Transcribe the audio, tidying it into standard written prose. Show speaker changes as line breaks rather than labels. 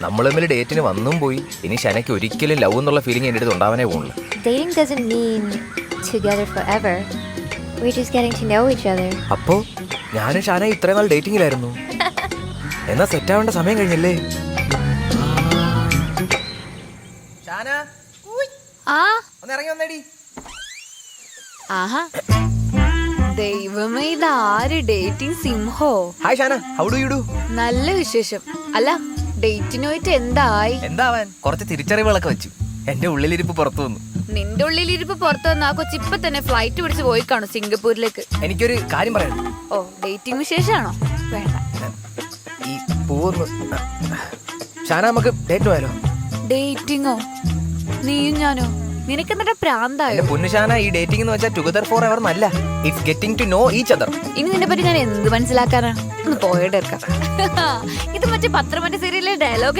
നമ്മൾ തമ്മിൽ ഡേറ്റിന് വന്നും പോയി. ഇനി ഷനയ്ക്ക് ഒരിക്കലും ലവ് എന്നുള്ള ഫീലിംഗ് എൻ്റെ അടുത്ത് ഉണ്ടാവാനേ പോകുന്നില്ല.
Dating doesn't mean together forever. We're just getting to know each other.
അപ്പോ ഞാനും ഷാന ഇത്രയും നാൾ ഡേറ്റിംഗിലായിരുന്നു. എന്നാ സെറ്റ് ആവേണ്ട സമയം കഴിഞ്ഞല്ലേ? ഷാന
ആ
ഒന്ന് ഇറങ്ങി വന്നേടി.
ആഹാ ദൈവമേ, ഇതാര് ഡേറ്റിംഗ് സിംഹോ?
Hi Shana, how do you do?
നല്ല വിശേഷം. അല്ല, ഡേറ്റിന് പോയിട്ട് എന്തായി?
എന്താവാൻ, കുറച്ച് തിരിച്ചറിവുകളൊക്കെ വെച്ചു. എന്റെ ഉള്ളിലിരിപ്പ് പുറത്തു വന്നു.
നിന്റെ ഉള്ളിലിരിപ്പ് പുറത്തു വന്ന ആ കൊച്ചി ഇപ്പൊ തന്നെ ഫ്ലൈറ്റ് പിടിച്ച് പോയി കാണും സിംഗപ്പൂരിലേക്ക്.
എനിക്കൊരു കാര്യം പറയാം.
ഓ, ഡേറ്റിംഗ് വിശേഷാണോ? വേണ്ട.
ഈ പൂന്ന് ഷാന, നമുക്ക് ഡേറ്റ് പോയാലോ?
ഡേറ്റിങ്ങോ? നീയും ഞാനോ? നിനക്കെന്നിട്ട് പ്രാന്തായോ?
പൊന്നുഷാന, ഈ ഡേറ്റിംഗ് എന്ന് വെച്ചാൽ ടുഗദർ ഫോർ എവർ എന്നല്ല. It's getting to know each other.
ഇനി നിന്നെ പറ്റി ഞാൻ എന്ത് മനസ്സിലാക്കാനാ? ഒന്ന് പോയിട്ടെടുക്കാം. ഇത് മറ്റേ പത്രമറ്റ സീരിയലിലെ ഡയലോഗ്